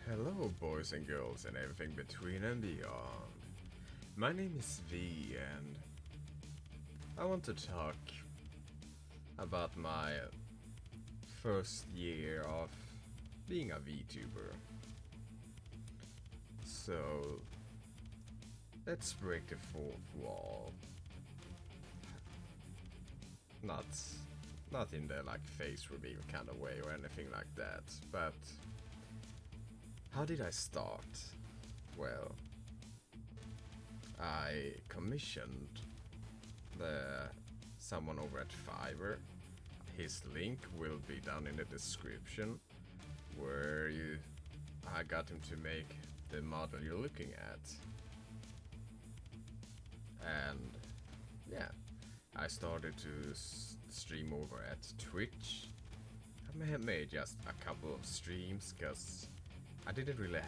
Hello, boys and girls, and everything between and beyond. My name is V, and I want to talk about my first year of being a VTuber. So, let's break the fourth wall. Not, not in the face reveal kind of way or anything like that, but how did I start? Well, I commissioned someone over at Fiverr. His link will be down in the description, where I got him to make the model you're looking at. And yeah, I started to stream over at Twitch. I may have made just a couple of streams because I didn't really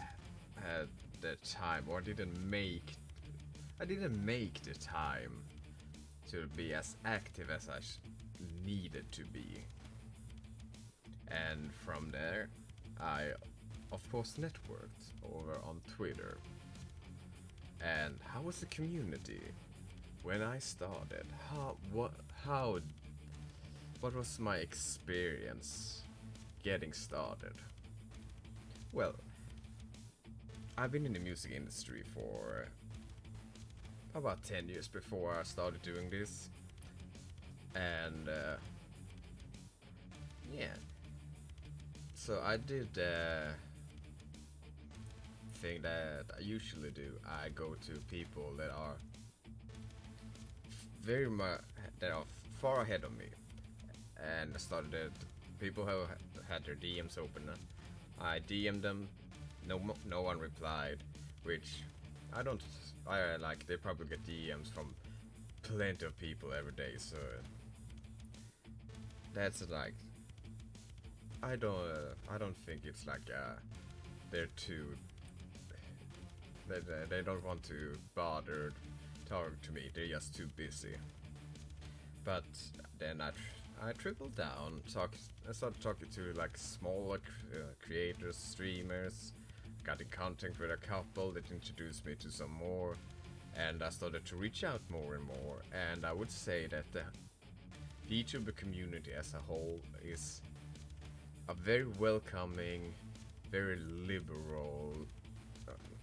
have the time, or I didn't make the time to be as active as I needed to be. And from there, I of course networked over on Twitter. And how was the community when I started? What was my experience getting started? Well, I've been in the music industry for about 10 years before I started doing this. And yeah, so I did the thing that I usually do. I go to people that are far ahead of me, and I started people who had their DMs open. I DM'd them. No one replied, which I like. They probably get DMs from plenty of people every day, so that's like, I don't think it's like they're too they don't want to bother talking to me. They're just too busy. But then I tripled down. I started talking to like smaller creators, streamers. Got in contact with a couple that introduced me to some more, and I started to reach out more and more. And I would say that the VTuber community as a whole is a very welcoming, very liberal,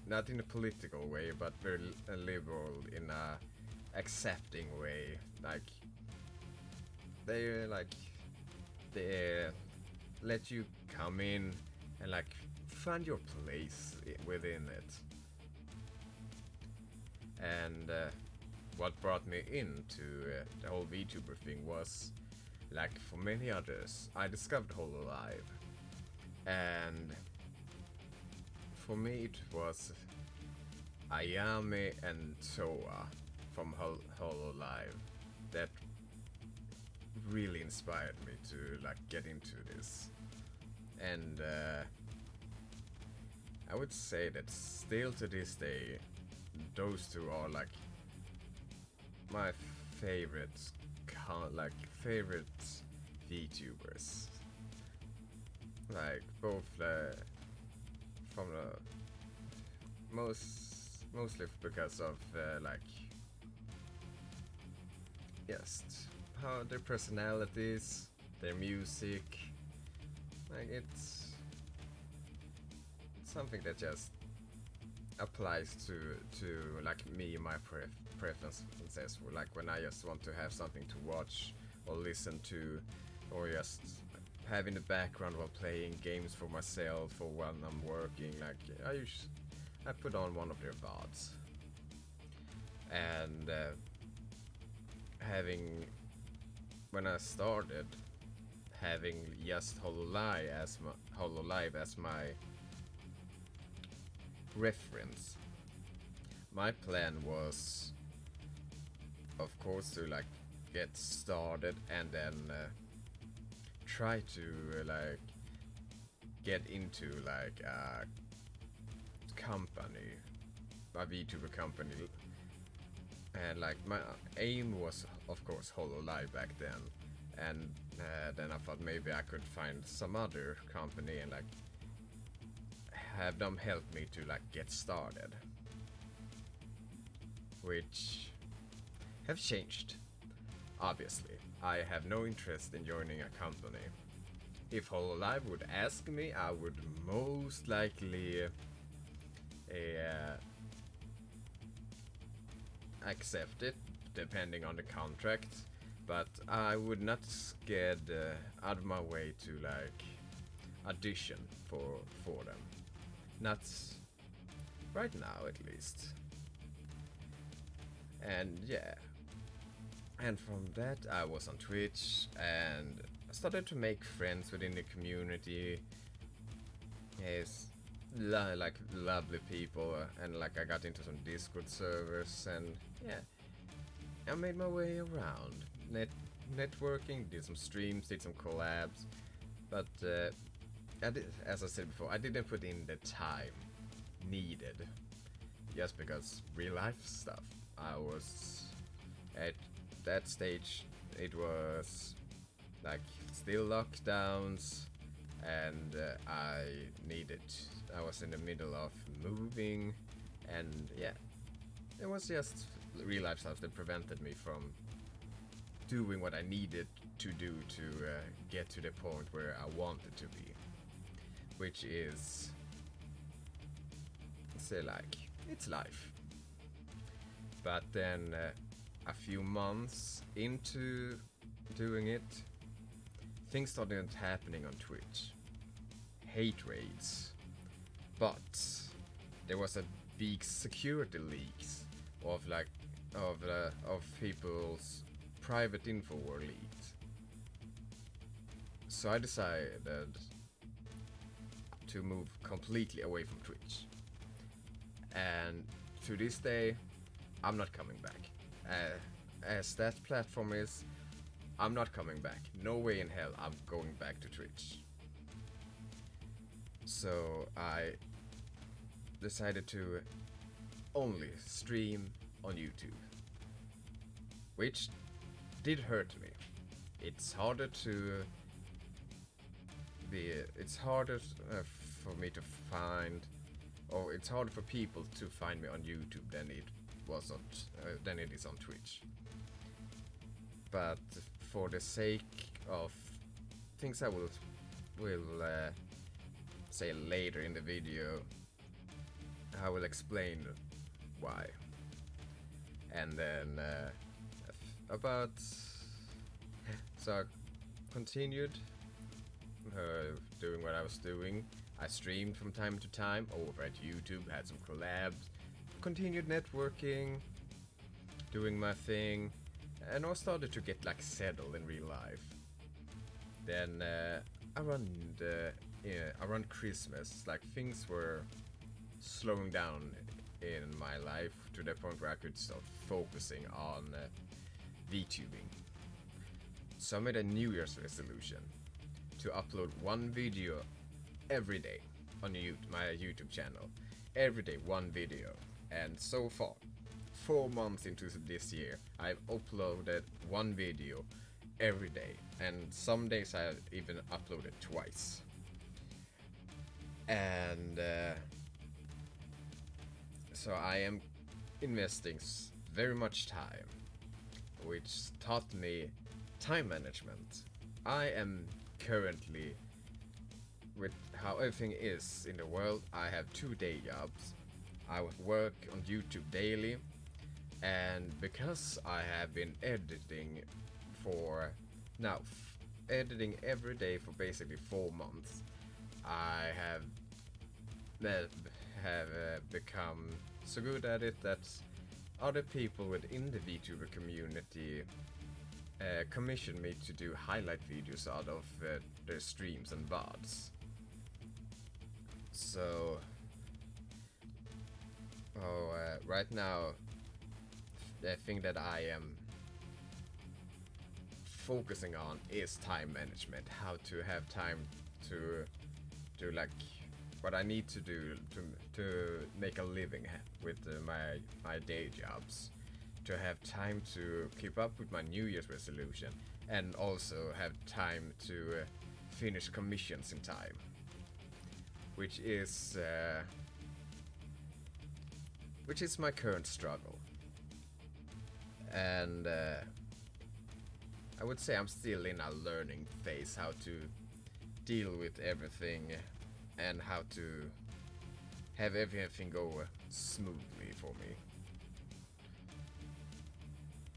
not in a political way, but very liberal in a accepting way. They let you come in and find your place within it. And what brought me into the whole VTuber thing was, like for many others, I discovered Hololive, and for me it was Ayame and Toa from Hololive that really inspired me to get into this. And I would say that still to this day, those two are my favorite favorite VTubers. Both from the mostly because of just how their personalities, their music, it's something that just applies to me, my preferences. When I just want to have something to watch or listen to, or just have in the background while playing games for myself or when I'm working. I put on one of their VODs, and when I started having just Hololive as my reference, my plan was, of course, to get started and then try to get into a company, a VTuber company. And my aim was, of course, Hololive back then. And then I thought maybe I could find some other company and have them help me to like get started, which have changed. Obviously, I have no interest in joining a company. If Hololive would ask me, I would most likely accept it, depending on the contract. But I would not get out of my way to like audition for them. Not right now, at least. And yeah. And from that, I was on Twitch and started to make friends within the community. Yes, like lovely people, and like I got into some Discord servers, and yeah, I made my way around. Networking, did some streams, did some collabs, but as I said before, I didn't put in the time needed, just because real life stuff. I was at that stage, it was like still lockdowns, and I was in the middle of moving, and yeah, it was just real life stuff that prevented me from doing what I needed to do to get to the point where I wanted to be, which is, say, like, it's life. But then a few months into doing it, things started happening on Twitch. Hate raids, bots. There was a big security leaks of people's private info were leaked. So I decided to move completely away from Twitch. And to this day, I'm not coming back. As that platform is, I'm not coming back. No way in hell I'm going back to Twitch. So I decided to only stream on YouTube, which did hurt me. It's harder for me to find, or it's harder for people to find me on YouTube than it is on Twitch. But for the sake of things I will say later in the video, I will explain why. And then so I continued doing what I was doing. I streamed from time to time over at YouTube, had some collabs, continued networking, doing my thing, and I started to get like settled in real life. Then around Christmas, like things were slowing down in my life to the point where I could start focusing on VTubing. So I made a New Year's resolution to upload one video every day on my YouTube channel. Every day, one video. And so far, 4 months into this year, I've uploaded one video every day. And some days I even uploaded twice. And so I am investing very much time, which taught me time management. I am currently, with how everything is in the world, I have 2 day jobs. I work on YouTube daily, and because I have been editing editing every day for basically 4 months, I have become so good at it that other people within the Vtuber community commission me to do highlight videos out of their streams and VODs. So right now, the thing that I am focusing on is time management. How to have time to do like what I need to do to make a living with my day jobs. To have time to keep up with my New Year's resolution, and also have time to finish commissions in time. which is my current struggle. And I would say I'm still in a learning phase, how to deal with everything and how to have everything go smoothly for me.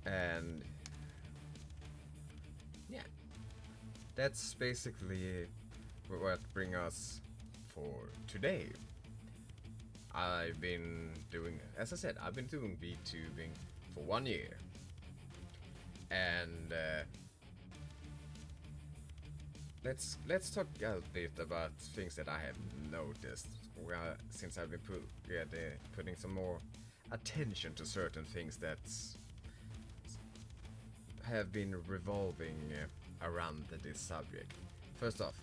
And yeah, that's basically what brings us for today. I've been doing, as I said, I've been doing VTubing for 1 year. And let's talk a bit about things that I have noticed since I've been putting some more attention to certain things that have been revolving around this subject. First off,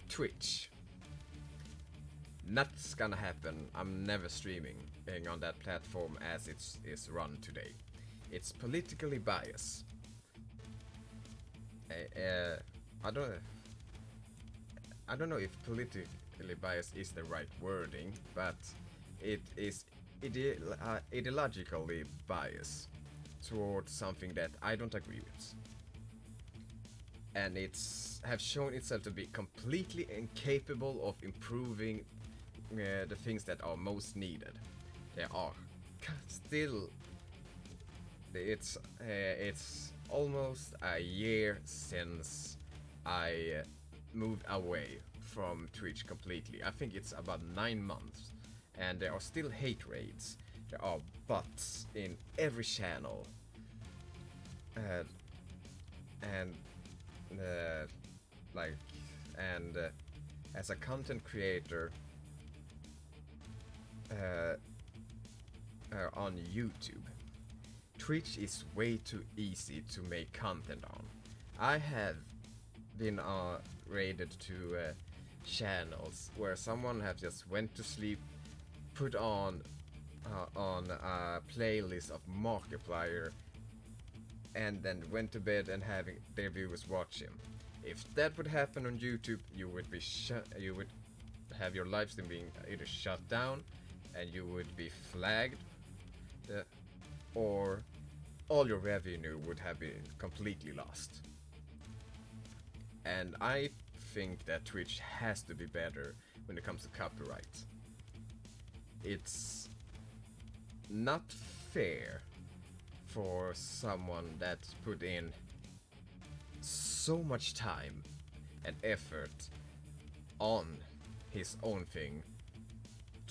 Twitch. Not gonna happen. I'm never streaming on that platform as it is run today. It's politically biased. I don't know if politically biased is the right wording, but it is ideologically biased towards something that I don't agree with. And it's have shown itself to be completely incapable of improving the things that are most needed. They are still. It's almost a year since I moved away from Twitch completely. I think it's about 9 months, and there are still hate raids. There are bots in every channel, and as a content creator on YouTube, Twitch is way too easy to make content on. I have been raided to channels where someone has just went to sleep, put on a playlist of Markiplier, and then went to bed and having their viewers watch him. If that would happen on YouTube, you would have your live stream being either shut down, and you would be flagged, or all your revenue would have been completely lost. And I think that Twitch has to be better when it comes to copyright. It's not fair for someone that's put in so much time and effort on his own thing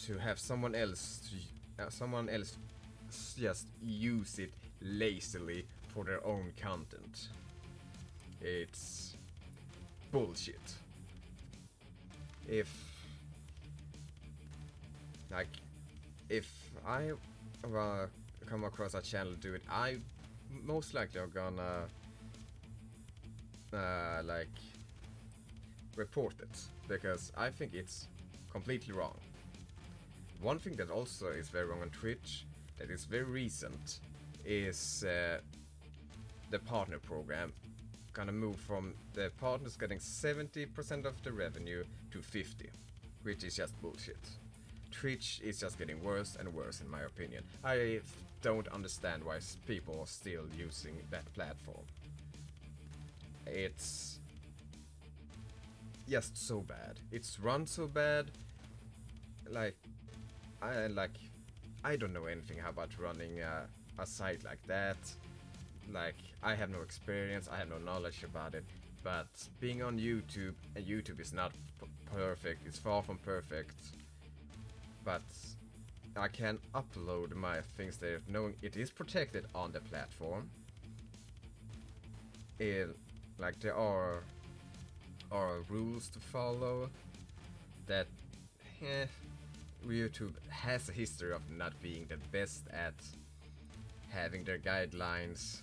to have someone else just use it lazily for their own content. It's bullshit. If I come across a channel do it, I most likely are gonna report it, because I think it's completely wrong. One thing that also is very wrong on Twitch, that is very recent, is the partner program. Gonna move from the partners getting 70% of the revenue to 50%, which is just bullshit. Twitch is just getting worse and worse in my opinion. I don't understand why people are still using that platform. It's just so bad. It's run so bad. I don't know anything about running a site like that. I have no experience, I have no knowledge about it. But being on YouTube, and YouTube is not perfect, it's far from perfect. But I can upload my things there, knowing it is protected on the platform. There are rules to follow that YouTube has a history of not being the best at having their guidelines,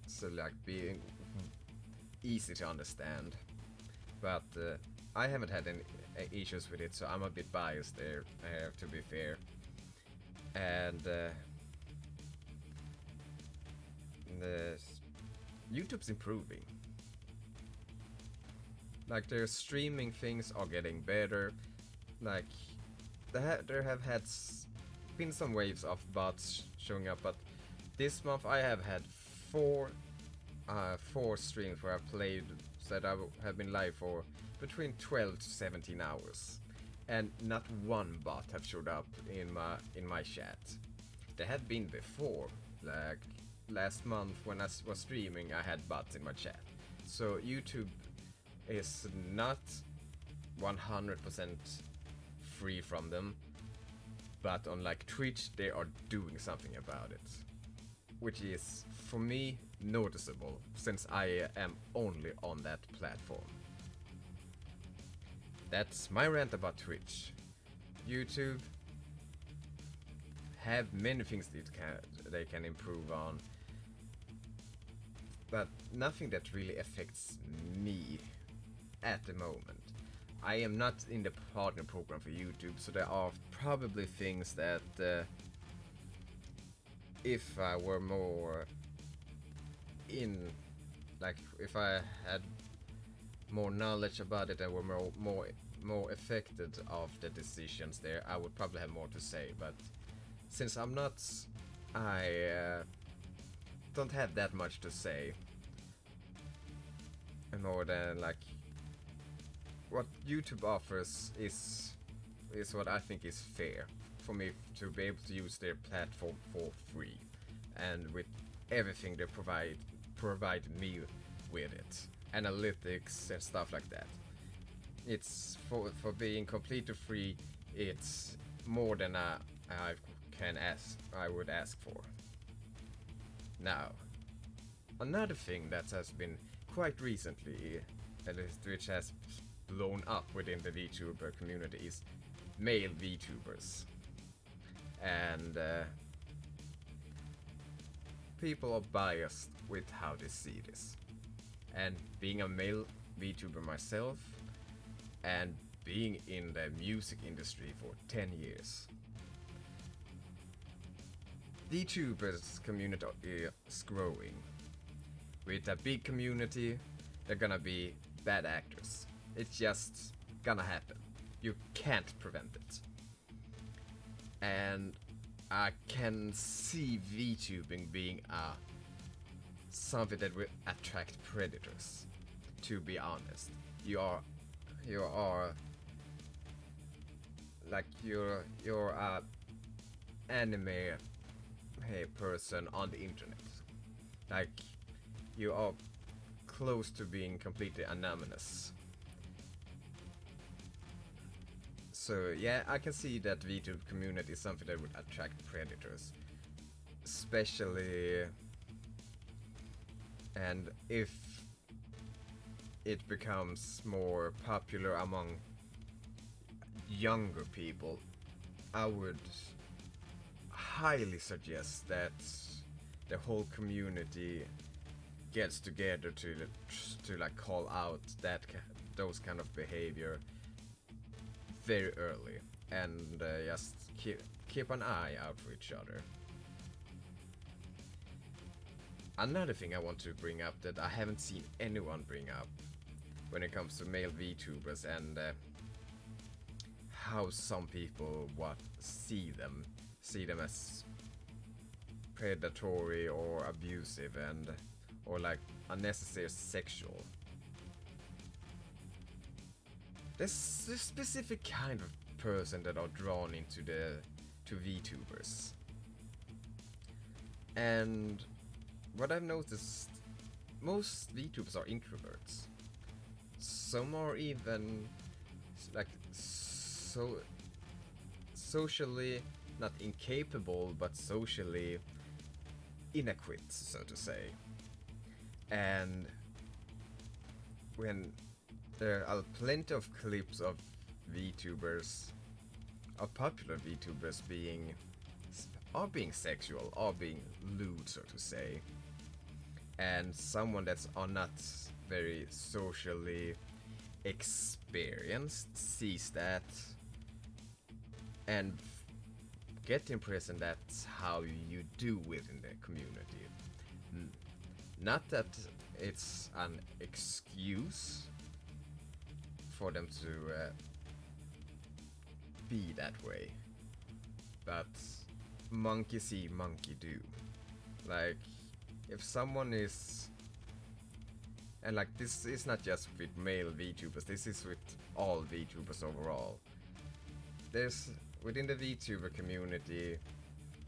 so being easy to understand. But I haven't had any issues with it, so I'm a bit biased there, to be fair. And YouTube's improving. Like their streaming things are getting better. Like there have been some waves of bots showing up, but this month I have had four streams where I've played that I have been live for between 12 to 17 hours, and not one bot have showed up in my chat. There had been before, like last month when I was streaming, I had bots in my chat. So YouTube is not 100% free from them, but on like Twitch they are doing something about it, which is for me noticeable since I am only on that platform. That's my rant about Twitch. YouTube have many things they can improve on, but nothing that really affects me at the moment. I am not in the partner program for YouTube, so there are probably things that if I were more in, like if I had more knowledge about it and were more affected of the decisions there, I would probably have more to say. But since I'm not, I don't have that much to say. More than like what YouTube offers is what I think is fair for me to be able to use their platform for free, and with everything they provide me with it, analytics and stuff like that. It's for being completely free. It's more than I would ask for. Now, another thing that has been quite recently, which has blown up within the VTuber community, is male VTubers. And people are biased with how they see this. And being a male VTuber myself, and being in the music industry for 10 years, VTubers community is growing. With a big community, they're gonna be bad actors. It's just gonna happen. You can't prevent it. And I can see VTubing being something that will attract predators. To be honest, you're like you're a anime person on the internet. Like you are close to being completely anonymous. So yeah, I can see that VTube community is something that would attract predators, especially, and if it becomes more popular among younger people, I would highly suggest that the whole community gets together to like call out those kind of behavior very early, and just keep an eye out for each other. Another thing I want to bring up that I haven't seen anyone bring up when it comes to male VTubers, and how some people see them as predatory or abusive or like unnecessary sexual. There's this specific kind of person that are drawn into to VTubers. And what I've noticed, most VTubers are introverts. Some are even like socially not incapable, but socially inadequate, so to say. And when there are plenty of clips of VTubers, of popular VTubers being sexual, or being lewd, so to say, and someone that's not very socially experienced sees that and get the impression that's how you do within the community. Not that it's an excuse, for them to be that way. But monkey see, monkey do. Like, if someone is... And like, this is not just with male VTubers, this is with all VTubers overall. Within the VTuber community,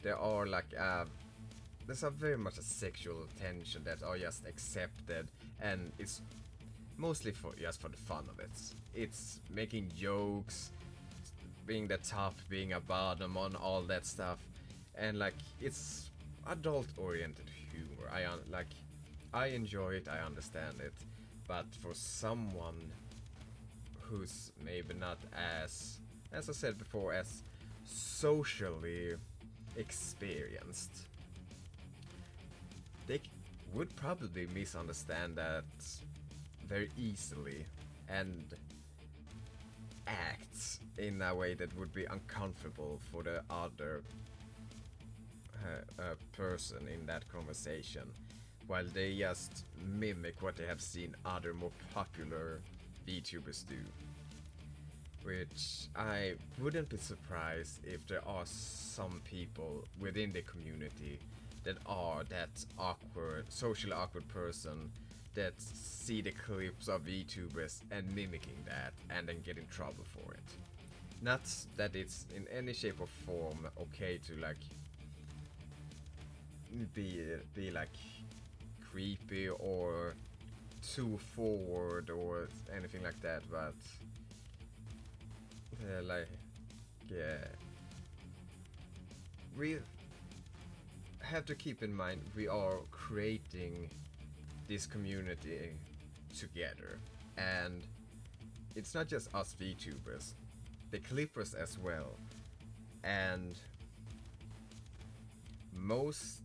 there are like there's a very much a sexual tension that are just accepted, and it's mostly just for the fun of it. It's making jokes, being the top, being a bottom on all that stuff, and like it's adult-oriented humor. I enjoy it, I understand it, but for someone who's maybe not as I said before, as socially experienced, they would probably misunderstand that very easily and act in a way that would be uncomfortable for the other person in that conversation, while they just mimic what they have seen other more popular VTubers do. Which I wouldn't be surprised if there are some people within the community that are that awkward, socially awkward person that see the clips of VTubers and mimicking that and then get in trouble for it. Not that it's in any shape or form okay to like be like creepy or too forward or anything like that, but we have to keep in mind we are creating this community together, and it's not just us VTubers, the clippers as well, and most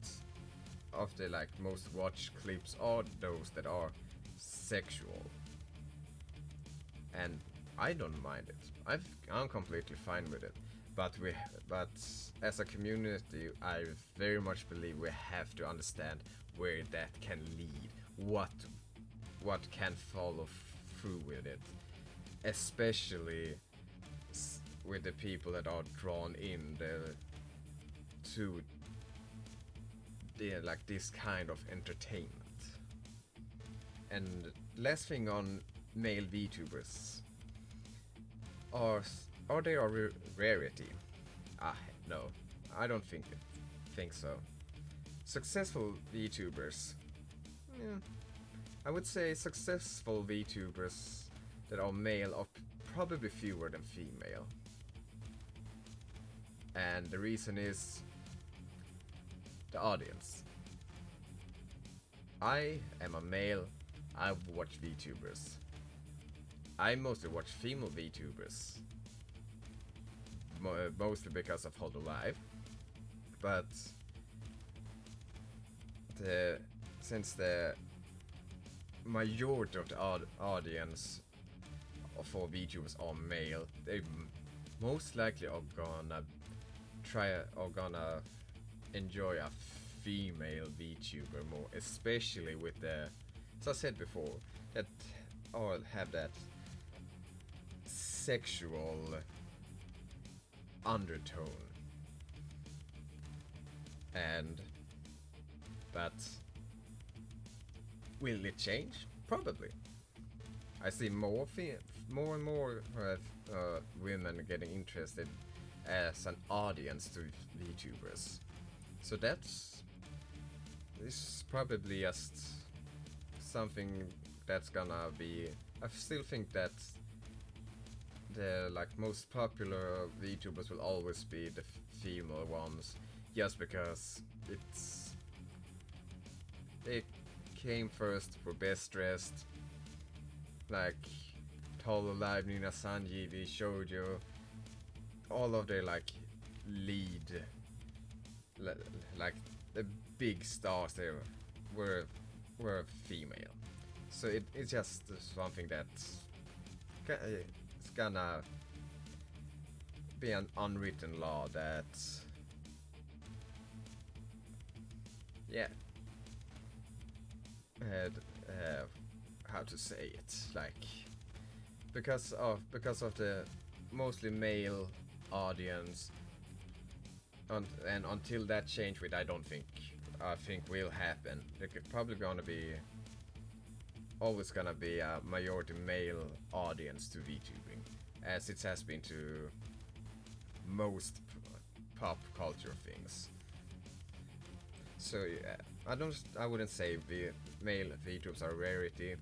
of the most watched clips are those that are sexual, and I don't mind it. I'm completely fine with it. But as a community, I very much believe we have to understand where that can lead, what can follow through with it, especially with the people that are drawn in to this kind of entertainment. And last thing on male VTubers. Are they a rarity? No, I don't think so. Successful VTubers. Yeah, I would say successful VTubers that are male are probably fewer than female. And the reason is the audience. I am a male, I watch VTubers. I mostly watch female VTubers, mostly because of Hololive, but since the majority of the audience for VTubers are male, they most likely are gonna enjoy a female VTuber more, especially with as I said before, that all have that sexual undertone. But will it change? Probably. I see more and more women getting interested as an audience to VTubers. So this is probably just something that's gonna be. I still think that the most popular VTubers will always be the female ones, just because they came first for best dressed, Hololive, Nina Sanjeevi, Shoujo, all of their lead, the big stars there were female. So it's just something that's it's gonna be an unwritten law that how to say it, because of the mostly male audience, and until that change, which I think will happen. There's probably gonna be always gonna be a majority male audience to VTubing, as it has been to most pop culture things. So yeah, I wouldn't say the male VTubers are a rarity.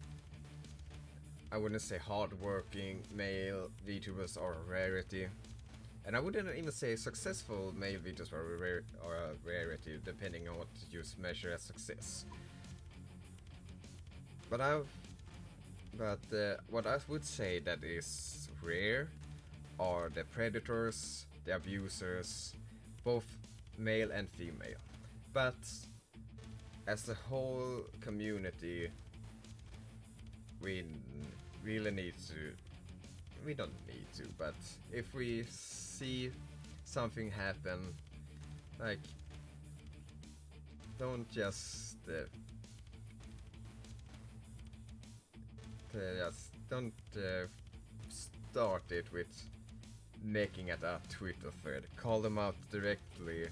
I wouldn't say hardworking male VTubers are a rarity. And I wouldn't even say successful male VTubers are a rarity, depending on what you measure as success. But what I would say that is rare are the predators, the abusers, both male and female. But as a whole community, we really need to. We don't need to, but if we see something happen, like, don't just don't start it with making it a Twitter thread. Call them out directly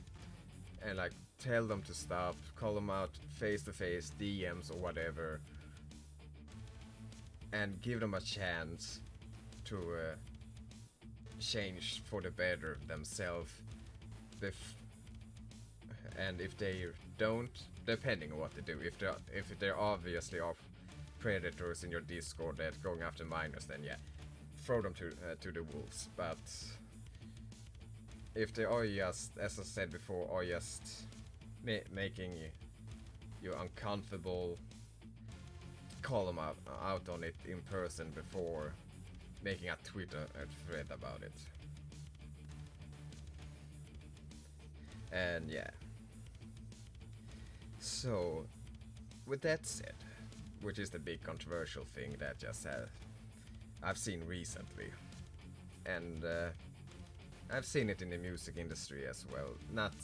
and like tell them to stop. Call them out face to face, DMs or whatever, and give them a chance to change for the better themselves. And if they don't, depending on what they do, if they're obviously are predators in your Discord that going after minors, then yeah, throw them to the wolves. But if they are just, as I said before, are just making you uncomfortable, call them out on it in person before making a Twitter thread about it. And yeah. So, with that said, which is the big controversial thing that I've seen recently, and I've seen it in the music industry as well. Not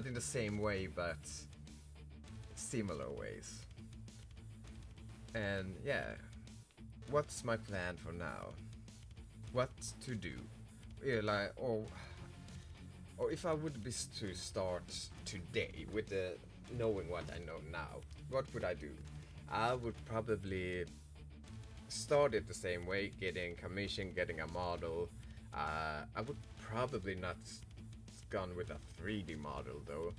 in the same way, but similar ways. And yeah, what's my plan for now? What to do? Or if I would be to start today with knowing what I know now, what would I do? I would probably start it the same way, getting commission, getting a model. I would probably not gone with a 3D model though.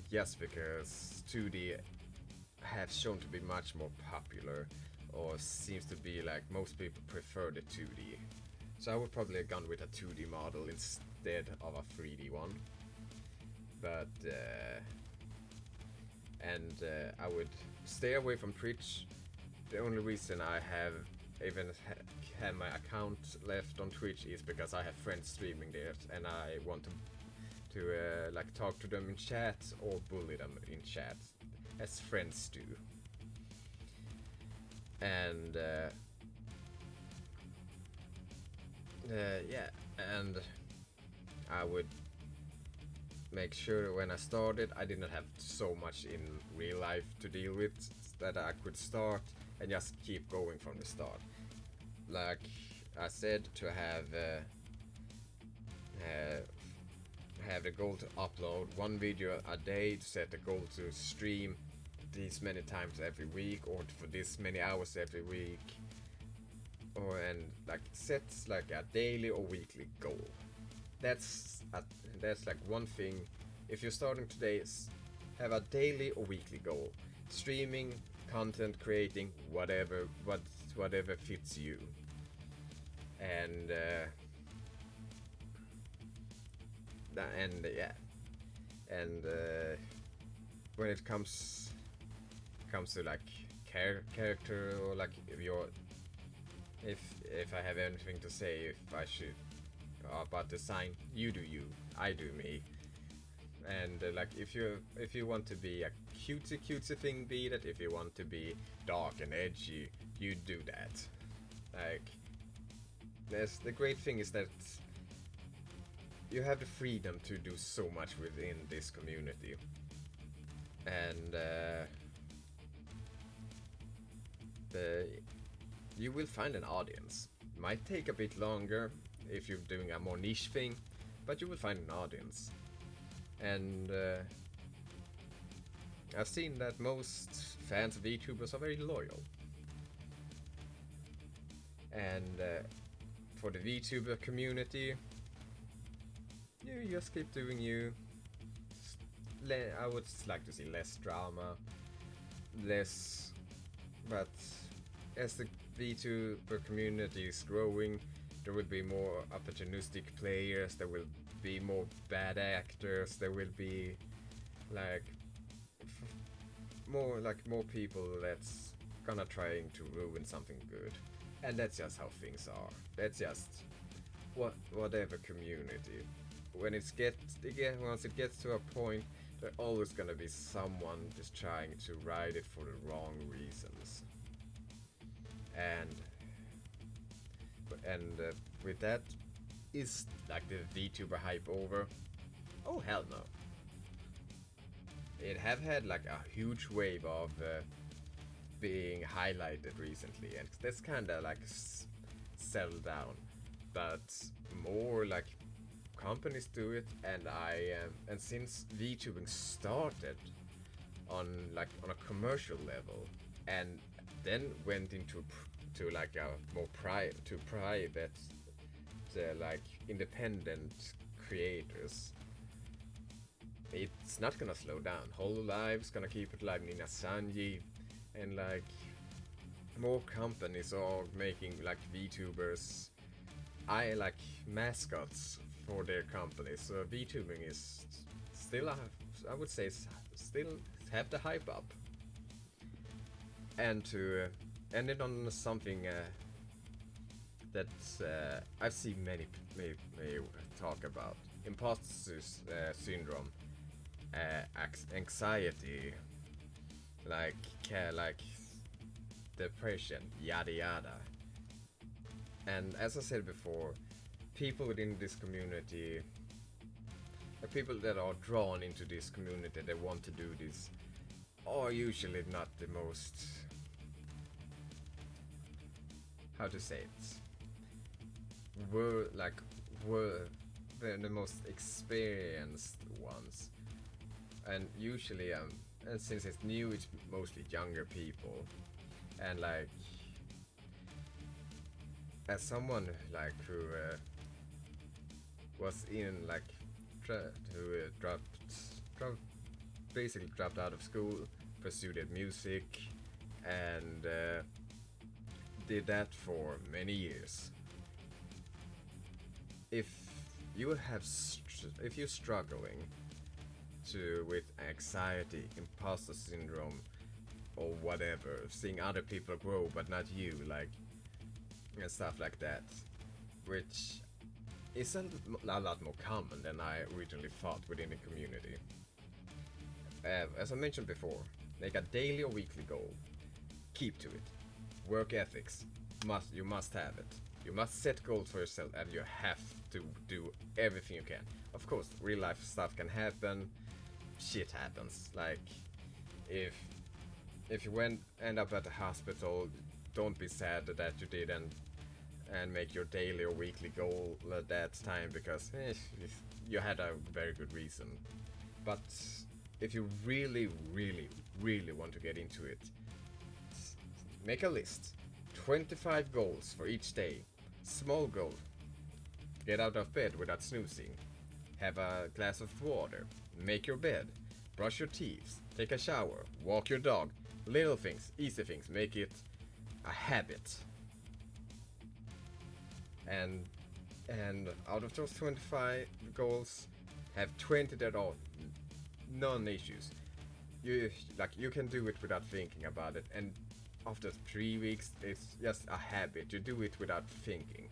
Just because 2D have shown to be much more popular, or seems to be like most people prefer the 2D. So I would probably have gone with a 2D model instead of a 3D one. But I would stay away from Twitch. The only reason I have my account left on Twitch is because I have friends streaming there, and I want to like talk to them in chat or bully them in chat, as friends do. And yeah, and I would make sure when I started I didn't have so much in real life to deal with, that I could start and just keep going from the start. Like I said, to have the goal to upload one video a day, to set the goal to stream this many times every week, or for this many hours every week, and like set like a daily or weekly goal. That's like one thing. If you're starting today, have a daily or weekly goal. Streaming, content creating, whatever fits you. And yeah, and when it comes to like character, or like if I have anything to say, if I should about design, you do you, I do me. And like if you want to be a cutesy thing, be that. If you want to be dark and edgy, you do that. Like, the great thing is that you have the freedom to do so much within this community. And the you will find an audience. Might take a bit longer if you're doing a more niche thing, but you will find an audience. And I've seen that most fans of VTubers are very loyal. And for the VTuber community, you just keep doing you. I would like to see less drama, less, but as the VTuber community is growing, there will be more opportunistic players, there will be more bad actors, there will be like more people that's gonna trying to ruin something good. And that's just how things are. That's just whatever community. Once it gets to a point, there's always gonna be someone just trying to ride it for the wrong reasons. And with that, is like the VTuber hype over? Oh hell no! It have had like a huge wave of being highlighted recently, and that's kind of like settled down. But more like companies do it, and since VTubing started on a commercial level, and then went into like a more private like independent creators, it's not gonna slow down. Hololive's gonna keep it like Nina Sanji, and like more companies are making like VTubers, like mascots for their companies. So VTubing is still, I would say, still have the hype up. And to end it on something that I've seen many talk about: imposter syndrome, anxiety, like depression, yada yada. And as I said before, people within this community, the people that are drawn into this community, they want to do this, are usually not the most, how to say it, they're the most experienced ones. And usually and since it's new, it's mostly younger people. And like, as someone like who was in like basically dropped out of school, pursued music, and did that for many years. If you're struggling with anxiety, imposter syndrome, or whatever, seeing other people grow but not you, like, and stuff like that, which is a lot more common than I originally thought within the community. As I mentioned before, make a daily or weekly goal. Keep to it. Work ethics. You must have it. You must set goals for yourself, and you have to do everything you can. Of course, real life stuff can happen. Shit happens. Like, if you end up at the hospital, don't be sad that you didn't and make your daily or weekly goal at that time, because you had a very good reason. But if you really, really, really want to get into it, make a list. 25 goals for each day. Small goal. Get out of bed without snoozing. Have a glass of water. Make your bed. Brush your teeth. Take a shower. Walk your dog. Little things, easy things. Make it a habit. And out of those 25 goals, have 20 that are non-issues. You can do it without thinking about it, and after 3 weeks, it's just a habit. You do it without thinking.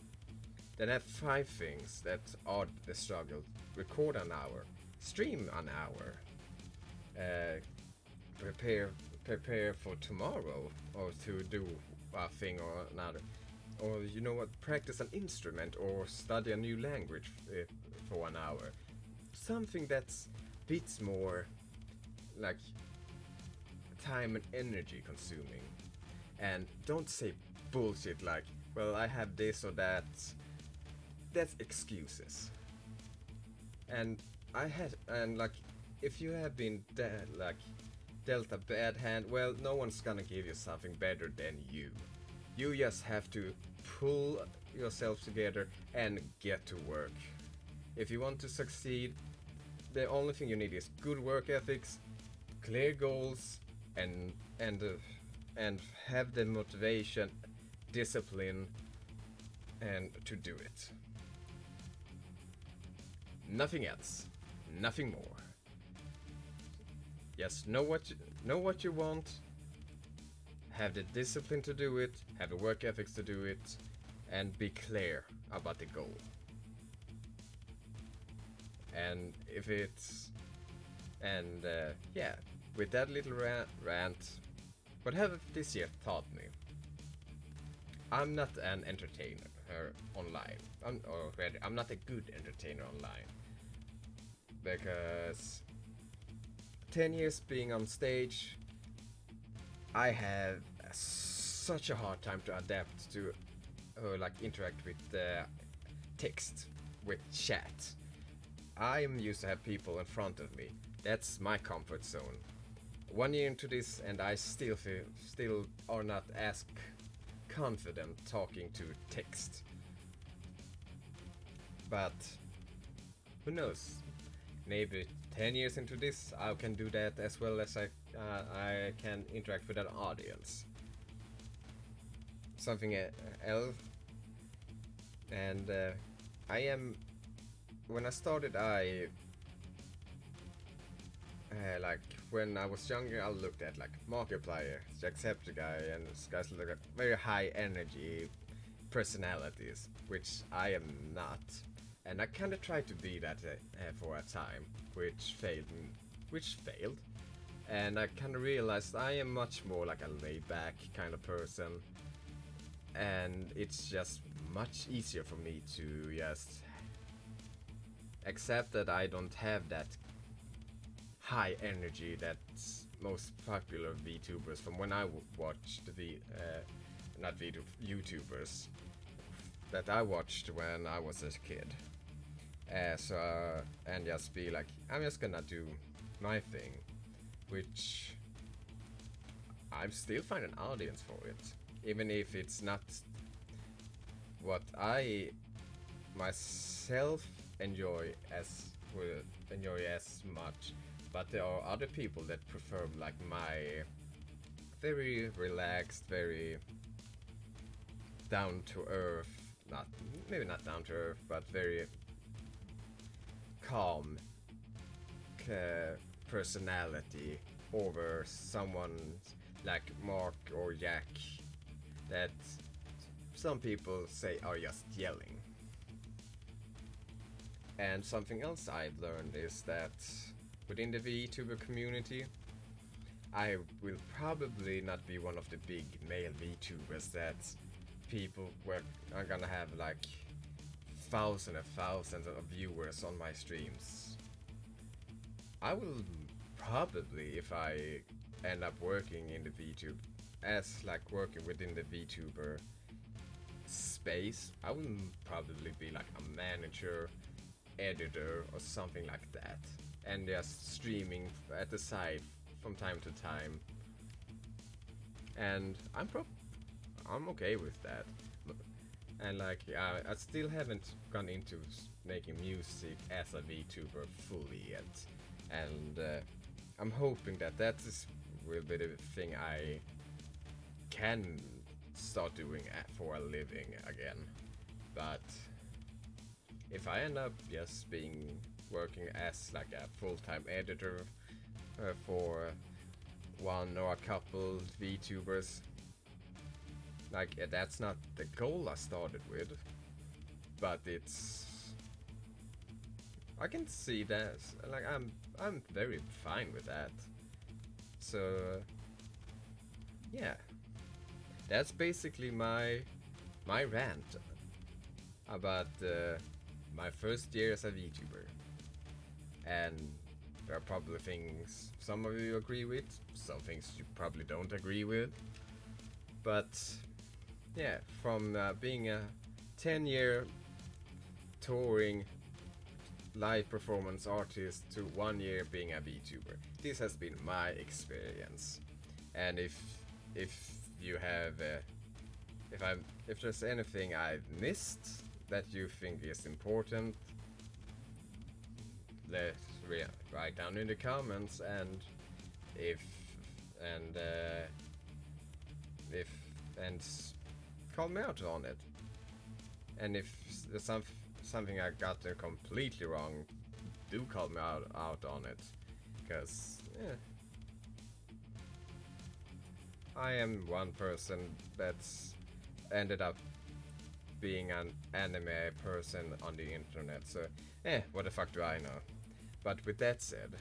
Then have 5 things that are the struggle. Record an hour, stream an hour, prepare for tomorrow, or to do a thing or another, or you know what, practice an instrument or study a new language for 1 hour. Something that's bits more like time and energy consuming. And don't say bullshit like, well, I have this or that. That's excuses. And like, if you have been dealt a bad hand, well, no one's gonna give you something better than you. You just have to pull yourself together and get to work. If you want to succeed, the only thing you need is good work ethics, clear goals, and have the motivation, discipline, and to do it. Nothing else, nothing more. Just know what you want, have the discipline to do it, have the work ethics to do it, and be clear about the goal. And if it's yeah, with that little rant, what have this year taught me? I'm not an entertainer online. I'm not a good entertainer online. Because 10 years being on stage, I have such a hard time to adapt to like interact with text, with chat. I am used to have people in front of me. That's my comfort zone. 1 year into this, and I still are not as confident talking to text. But who knows? Maybe 10 years into this, I can do that as well as I can interact with an audience. Something else, and when I started, like when I was younger, I looked at like Markiplier, Jacksepticeye, and guys look at very high energy personalities, which I am not. And I kind of tried to be that for a time, which failed. And I kind of realized I am much more like a laid-back kind of person, and it's just much easier for me to just accept that I don't have that high energy that's most popular VTubers from when I watched not YouTubers that I watched when I was a kid. And just be like, I'm just gonna do my thing, which I still find an audience for it, even if it's not what I myself enjoy as much. But there are other people that prefer like my very relaxed, very down to earth, maybe not down to earth, but very calm personality over someone like Mark or Jack that some people say are just yelling. And something else I've learned is that within the VTuber community, I will probably not be one of the big male VTubers that people are gonna have like thousands and thousands of viewers on my streams. I will probably, if I end up working in the VTube, as like working within the VTuber space, I will probably be like a manager, editor, or something like that, and just streaming at the side from time to time. And I'm okay with that. And like I still haven't gone into making music as a VTuber fully yet, and I'm hoping that will be the thing I can start doing for a living again. But if I end up just working as like a full-time editor for one or a couple VTubers, like that's not the goal I started with, but I can see that, like I'm very fine with that. So yeah, that's basically my rant about my first year as a VTuber. And there are probably things some of you agree with, some things you probably don't agree with. But yeah, from being a 10-year touring live performance artist to 1 year being a VTuber. This has been my experience. And if you have if there's anything I've missed that you think is important, let's write down in the comments. And if and if and call me out on it. And if there's something I got completely wrong, do call me out on it, because I am one person that's ended up being an anime person on the internet, so what the fuck do I know? But with that said,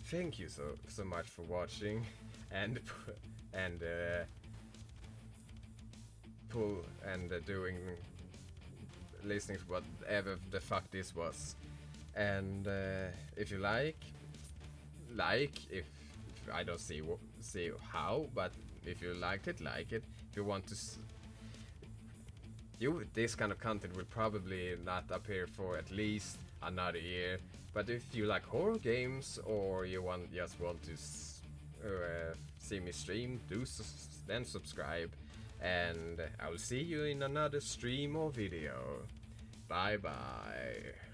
thank you so much for watching and doing listening to whatever the fuck this was. And if you like, if I don't see how, but if you liked it, like it. If you want to this kind of content will probably not appear for at least another year. But if you like horror games, or you just want to see me stream, then subscribe. And I will see you in another stream or video. Bye bye.